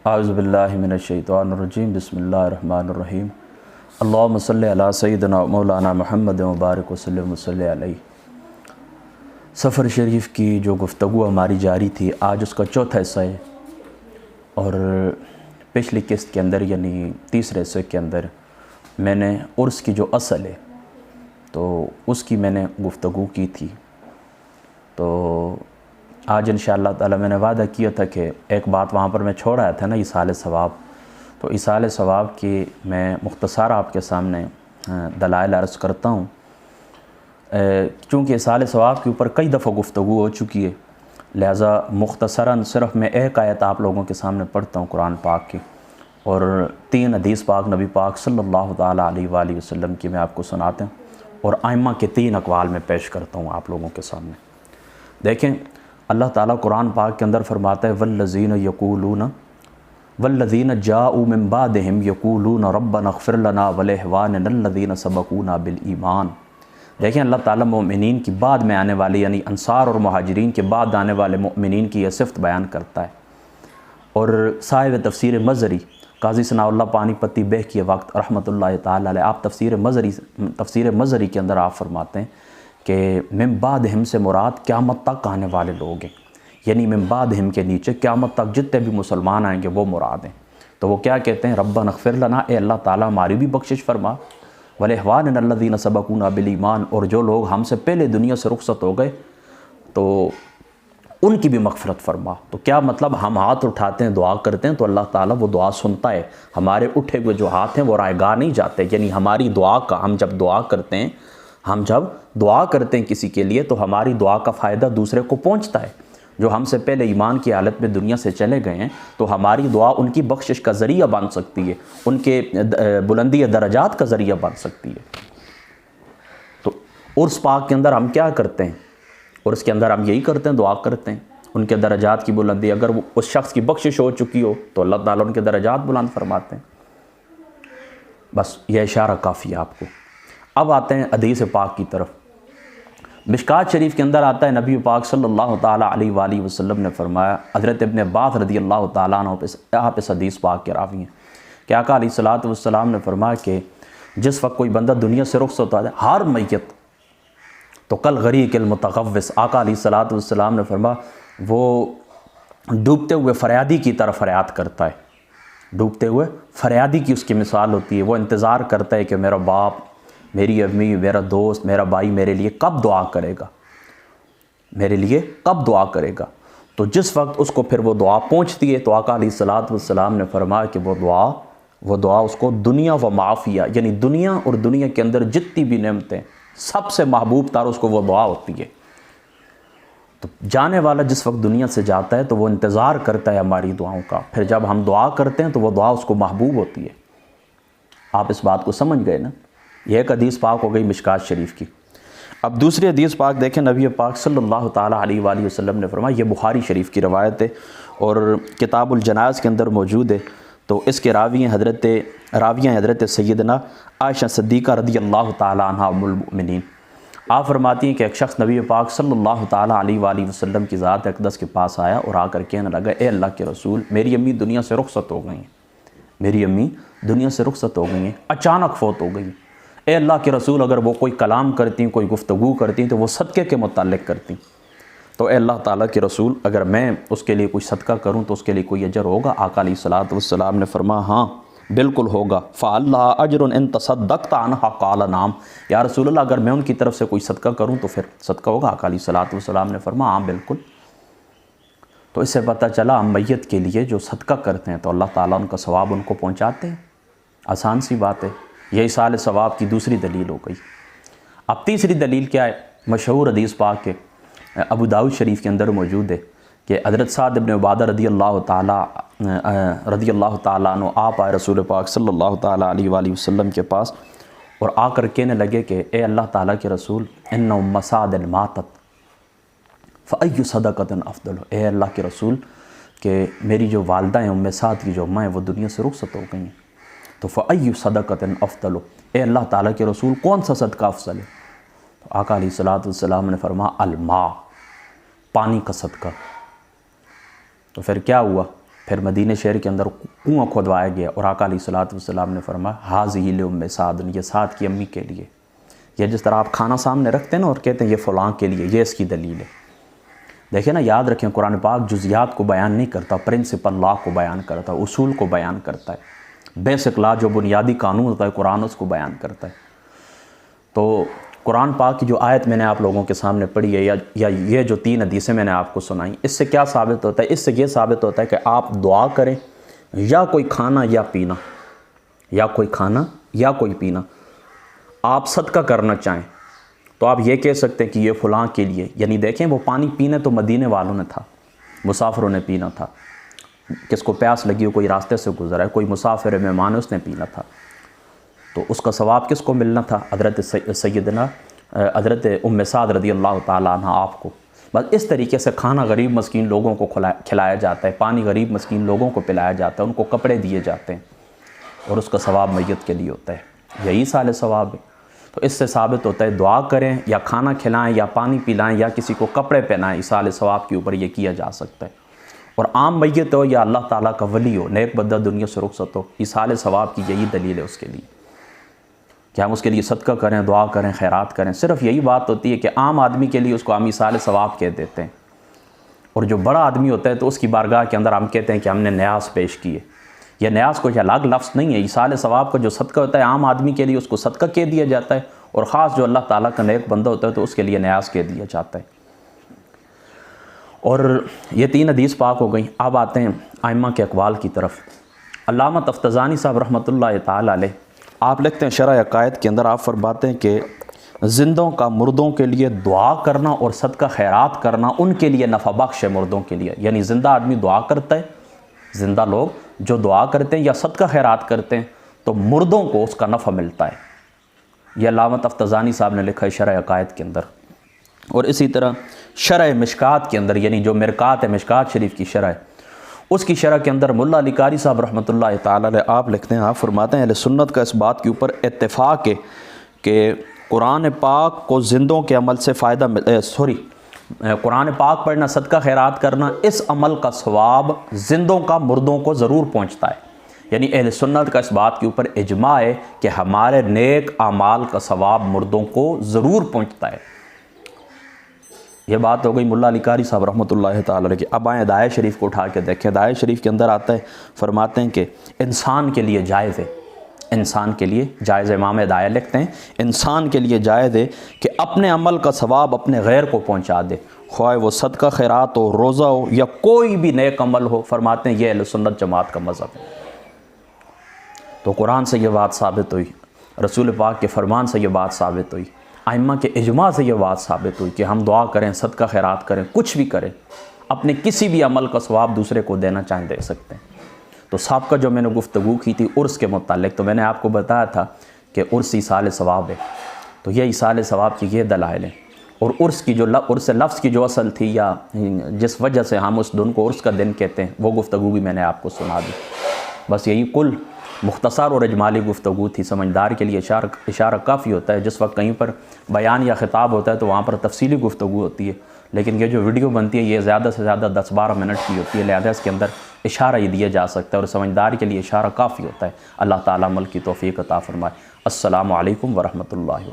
اعوذ باللہ من الشیطان الرجیم بسم اللہ الرحمن الرحیم اللہم صلی علی سیدنا مولانا محمد مبارک وسلم وصلی علیہ۔ سفر شریف کی جو گفتگو ہماری جاری تھی، آج اس کا چوتھا حصہ ہے، اور پچھلی قسط کے اندر یعنی تیسرے حصے کے اندر میں نے عرس کی جو اصل ہے تو اس کی میں نے گفتگو کی تھی۔ تو آج انشاءاللہ تعالی میں نے وعدہ کیا تھا کہ ایک بات وہاں پر میں چھوڑ آیا تھا نا، ایصال ثواب، تو ایصال ثواب کی میں مختصر آپ کے سامنے دلائل عرض کرتا ہوں، چونکہ ایصال ثواب کے اوپر کئی دفعہ گفتگو ہو چکی ہے، لہٰذا مختصراً صرف میں ایک آیت آپ لوگوں کے سامنے پڑھتا ہوں قرآن پاک کی، اور 3 حدیث پاک نبی پاک صلی اللہ تعالیٰ علیہ وآلہ وسلم کی میں آپ کو سناتا ہوں، اور ائمہ کے 3 اقوال میں پیش کرتا ہوں آپ لوگوں کے سامنے۔ دیکھیں، اللہ تعالیٰ قرآن پاک کے اندر فرماتا ہے والذین جاءوا من بعدہم یقولون ربنا اغفر لنا ولإخواننا الذین سبقونا بالایمان۔ دیکھیں، اللہ تعالیٰ مومنین کی بعد میں آنے والے یعنی انصار اور مہاجرین کے بعد آنے والے مومنین کی یہ صفت بیان کرتا ہے، اور صاحب تفسیر مظہری قاضی ثناء اللہ پانی پتی بہ کے وقت رحمۃ اللہ تعالیٰ علیہ، آپ تفسیر مظہری کے اندر آپ فرماتے ہیں کہ من بعدہم سے مراد قیامت تک آنے والے لوگ ہیں، یعنی من بعدہم کے نیچے قیامت تک جتنے بھی مسلمان آئیں گے وہ مراد ہیں۔ تو وہ کیا کہتے ہیں؟ ربنا اغفر لنا، اے اللہ تعالیٰ ہماری بھی بخشش فرما، وَلِإِخْوَانِنَا الَّذِينَ سَبَقُونَا بِالْإِيمَانِ، اور جو لوگ ہم سے پہلے دنیا سے رخصت ہو گئے تو ان کی بھی مغفرت فرما۔ تو کیا مطلب؟ ہم ہاتھ اٹھاتے ہیں، دعا کرتے ہیں تو اللہ تعالیٰ وہ دعا سنتا ہے، ہمارے اٹھے ہوئے جو ہاتھ ہیں وہ رائے گاہ نہیں جاتے، یعنی ہماری دعا کا ہم جب دعا کرتے ہیں کسی کے لیے تو ہماری دعا کا فائدہ دوسرے کو پہنچتا ہے۔ جو ہم سے پہلے ایمان کی حالت میں دنیا سے چلے گئے ہیں تو ہماری دعا ان کی بخشش کا ذریعہ بن سکتی ہے، ان کے بلندی درجات کا ذریعہ بن سکتی ہے۔ تو عرس پاک کے اندر ہم کیا کرتے ہیں؟ عرس کے اندر ہم یہی کرتے ہیں، دعا کرتے ہیں ان کے درجات کی بلندی، اگر وہ اس شخص کی بخشش ہو چکی ہو تو اللہ تعالیٰ ان کے درجات بلند فرماتے ہیں۔ بس یہ اشارہ کافی ہے آپ کو۔ اب آتے ہیں حدیث پاک کی طرف۔ مشکات شریف کے اندر آتا ہے، نبی پاک صلی اللہ تعالیٰ علیہ وآلہ وسلم نے فرمایا، حضرت ابن عباس رضی اللہ تعالیٰ عنہ آپ اس حدیث پاک کے راوی ہیں کہ آقا علیہ الصلوۃ والسلام نے فرمایا کہ جس وقت کوئی بندہ دنیا سے رخصت ہوتا ہے، ہر میت تو کل غریق المتغوث، آقا علیہ الصلوۃ والسلام نے فرمایا وہ ڈوبتے ہوئے فریادی کی طرف فریاد کرتا ہے، ڈوبتے ہوئے فریادی کی اس کی مثال ہوتی ہے، وہ انتظار کرتا ہے کہ میرا باپ، میری امی، میرا دوست، میرا بھائی میرے لیے کب دعا کرے گا، میرے لیے کب دعا کرے گا۔ تو جس وقت اس کو پھر وہ دعا پہنچتی ہے تو آقا علیہ الصلوۃ والسلام نے فرمایا کہ وہ دعا اس کو دنیا و معافیہ، یعنی دنیا اور دنیا کے اندر جتنی بھی نعمتیں سب سے محبوب تر اس کو وہ دعا ہوتی ہے۔ تو جانے والا جس وقت دنیا سے جاتا ہے تو وہ انتظار کرتا ہے ہماری دعاؤں کا، پھر جب ہم دعا کرتے ہیں تو وہ دعا اس کو محبوب ہوتی ہے۔ آپ اس بات کو سمجھ گئے نا؟ یہ ایک حدیث پاک ہو گئی مشکات شریف کی۔ اب دوسری حدیث پاک دیکھیں، نبی پاک صلی اللہ تعالیٰ علیہ وآلہ وسلم نے فرمایا، یہ بخاری شریف کی روایت ہے اور کتاب الجنائز کے اندر موجود ہے، تو اس کے راویہ حضرت سیدنا عائشہ صدیقہ رضی اللہ تعالیٰ عنہ ام المؤمنین۔ آپ فرماتی ہیں کہ ایک شخص نبی پاک صلی اللہ تعالیٰ علیہ وآلہ وسلم کی ذات اقدس کے پاس آیا اور آ کر کہنے لگا، اے اللہ کے رسول، میری امی دنیا سے رخصت ہو گئی ہیں، میری امی دنیا سے رخصت ہو گئی ہیں، اچانک فوت ہو گئی ہیں۔ اے اللہ کے رسول، اگر وہ کوئی کلام کرتی ہیں، کوئی گفتگو کرتی ہیں تو وہ صدقے کے متعلق کرتی ہیں، تو اے اللہ تعالیٰ کے رسول، اگر میں اس کے لیے کوئی صدقہ کروں تو اس کے لیے کوئی اجر ہوگا؟ آقا علیہ الصلوۃ والسلام نے فرمایا، ہاں بالکل ہوگا۔ فَعَلَّهَا أَجْرٌ إِن تَصَدَّقْتَ عَنْهَا قَالَ نَعَمْ، یا رسول اللہ اگر میں ان کی طرف سے کوئی صدقہ کروں تو پھر صدقہ ہوگا؟ آقا علیہ الصلوۃ والسلام نے فرمایا، ہاں بالکل۔ تو اس سے پتہ چلا ہم میت کے لیے جو صدقہ کرتے ہیں تو اللہ تعالیٰ ان کا ثواب ان کو پہنچاتے ہیں، آسان سی بات ہے۔ یہ ایصال ثواب کی دوسری دلیل ہو گئی۔ اب تیسری دلیل کیا ہے؟ مشہور حدیث پاک کے ابو داؤد شریف کے اندر موجود ہے کہ حضرت سعد بن عبادہ رضی اللہ تعالیٰ عنہ آپ آئے رسول پاک صلی اللہ تعالیٰ علیہ وآلہ وسلم کے پاس اور آ کر کہنے لگے کہ اے اللہ تعالیٰ کے رسول، ان ام سعد ماتت فأی صدقۃ افضل، اے اللہ کے رسول کہ میری جو والدہ ہیں ام سعد کی جو اماں ہیں وہ دنیا سے رخصت ہو گئی ہیں، تو فأی صدقۃ افضل، اے اللہ تعالیٰ کے رسول کون سا صدقہ افضل ہے؟ تو آقا علیہ الصلوۃ والسلام نے فرمایا، الماء، پانی کا صدقہ۔ تو پھر کیا ہوا؟ پھر مدینہ شہر کے اندر کنواں کھودوایا گیا اور آقا علیہ الصلوۃ والسلام نے فرمایا حاذہ لأم سعد، یہ سعد کی امی کے لیے۔ یہ جس طرح آپ کھانا سامنے رکھتے ہیں نا اور کہتے ہیں یہ فلاں کے لیے، یہ اس کی دلیل ہے۔ دیکھیں نا، یاد رکھیں قرآن پاک جزیات کو بیان نہیں کرتا، پرنسپل لا کو بیان کرتا ہے، اصول کو بیان کرتا ہے، بیسک لا جو بنیادی قانون ہوتا ہے قرآن اس کو بیان کرتا ہے۔ تو قرآن پاک کی جو آیت میں نے آپ لوگوں کے سامنے پڑھی ہے یا یہ جو 3 حدیثیں میں نے آپ کو سنائیں، اس سے کیا ثابت ہوتا ہے؟ اس سے یہ ثابت ہوتا ہے کہ آپ دعا کریں یا کوئی کھانا یا پینا، یا کوئی کھانا یا کوئی پینا آپ صدقہ کرنا چاہیں تو آپ یہ کہہ سکتے ہیں کہ یہ فلاں کے لیے۔ یعنی دیکھیں، وہ پانی پینے تو مدینے والوں نے تھا، مسافروں نے پینا تھا، کس کو پیاس لگی ہو، کوئی راستے سے گزرا ہے، کوئی مسافر مہمان ہے، اس نے پینا تھا، تو اس کا ثواب کس کو ملنا تھا؟ حضرت ام سعد رضی اللہ تعالیٰ عنہ آپ کو۔ بس اس طریقے سے کھانا غریب مسکین لوگوں کو کھلایا جاتا ہے، پانی غریب مسکین لوگوں کو پلایا جاتا ہے، ان کو کپڑے دیے جاتے ہیں اور اس کا ثواب میت کے لیے ہوتا ہے، یہی سال ثواب ہے۔ تو اس سے ثابت ہوتا ہے دعا کریں یا کھانا کھلائیں یا پانی پلائیں یا کسی کو کپڑے پہنائیں، ایصال ثواب کے اوپر یہ کیا جا سکتا ہے۔ اور عام میت ہو یا اللہ تعالیٰ کا ولی ہو، نیک بندہ دنیا سے رخصت ہو، ایصال ثواب کی یہی دلیل ہے اس کے لیے کہ ہم اس کے لیے صدقہ کریں، دعا کریں، خیرات کریں۔ صرف یہی بات ہوتی ہے کہ عام آدمی کے لیے اس کو ہم ایصال ثواب کہہ دیتے ہیں، اور جو بڑا آدمی ہوتا ہے تو اس کی بارگاہ کے اندر ہم کہتے ہیں کہ ہم نے نیاز پیش کیے۔ یہ نیاز کوئی الگ لفظ نہیں ہے، ایصال ثواب کا جو صدقہ ہوتا ہے عام آدمی کے لیے اس کو صدقہ کہہ دیا جاتا ہے، اور خاص جو اللہ تعالیٰ کا نیک بندہ ہوتا ہے تو اس کے لیے نیاز کہہ دیا جاتا ہے۔ اور یہ 3 حدیث پاک ہو گئیں۔ اب آتے ہیں ائمہ کے اقوال کی طرف۔ علامہ تفتزانی صاحب رحمۃ اللہ تعالیٰ علیہ آپ لکھتے ہیں شرح عقائد کے اندر، آپ فرماتے ہیں کہ زندوں کا مردوں کے لیے دعا کرنا اور صدقہ خیرات کرنا ان کے لیے نفع بخش ہے، مردوں کے لیے۔ یعنی زندہ آدمی دعا کرتا ہے، زندہ لوگ جو دعا کرتے ہیں یا صدقہ خیرات کرتے ہیں تو مردوں کو اس کا نفع ملتا ہے۔ یہ علامہ تفتزانی صاحب نے لکھا ہے شرح عقائد کے اندر۔ اور اسی طرح شرح مشکات کے اندر، یعنی جو مرکات ہے مشکات شریف کی شرح ہے، اس کی شرح کے اندر ملا علی قاری صاحب رحمۃ اللہ تعالیٰ علیہ آپ لکھتے ہیں، آپ فرماتے ہیں اہل سنت کا اس بات کے اوپر اتفاق ہے کہ قرآن پاک کو زندوں کے عمل سے فائدہ قرآن پاک پڑھنا، صدقہ خیرات کرنا، اس عمل کا ثواب زندوں کا مردوں کو ضرور پہنچتا ہے۔ یعنی اہل سنت کا اس بات کے اوپر اجماع ہے کہ ہمارے نیک اعمال کا ثواب مردوں کو ضرور پہنچتا ہے۔ یہ بات ہو گئی ملا علی قاری صاحب رحمۃ اللہ تعالیٰ علیہ کی۔ اب آئیں ہدایہ شریف کو اٹھا کے دیکھیں، ہدایہ شریف کے اندر آتا ہے، فرماتے ہیں کہ انسان کے لیے جائز ہے، انسان کے لیے جائز ہے، امام ہدایہ لکھتے ہیں انسان کے لیے جائز ہے کہ اپنے عمل کا ثواب اپنے غیر کو پہنچا دے، خواہ وہ صدقہ خیرات ہو، روزہ ہو یا کوئی بھی نیک عمل ہو۔ فرماتے ہیں یہ اہل سنت جماعت کا مذہب ہے۔ تو قرآن سے یہ بات ثابت ہوئی، رسول پاک کے فرمان سے یہ بات ثابت ہوئی، ائمہ کے اجماع سے یہ بات ثابت ہوئی کہ ہم دعا کریں، صدقہ خیرات کریں، کچھ بھی کریں، اپنے کسی بھی عمل کا ثواب دوسرے کو دینا چاہیں دے سکتے ہیں۔ تو سابقہ جو میں نے گفتگو کی تھی عرس کے متعلق، تو میں نے آپ کو بتایا تھا کہ عرس ایصال ثواب ہے، تو یہ ایصال ثواب کی یہ دلائل ہیں۔ اور عرس کی جو عرس لفظ کی جو اصل تھی یا جس وجہ سے ہم اس دن کو عرس کا دن کہتے ہیں، وہ گفتگو بھی میں نے آپ کو سنا دی۔ بس یہی کل مختصر اور اجمالی گفتگو تھی، سمجھدار کے لیے اشارہ کافی ہوتا ہے۔ جس وقت کہیں پر بیان یا خطاب ہوتا ہے تو وہاں پر تفصیلی گفتگو ہوتی ہے، لیکن یہ جو ویڈیو بنتی ہے یہ زیادہ سے زیادہ 10-12 منٹ کی ہوتی ہے، لہذا اس کے اندر اشارہ ہی دیا جا سکتا ہے اور سمجھدار کے لیے اشارہ کافی ہوتا ہے۔ اللہ تعالیٰ عمل کی توفیق عطا فرمائے۔ السلام علیکم ورحمۃ اللہ۔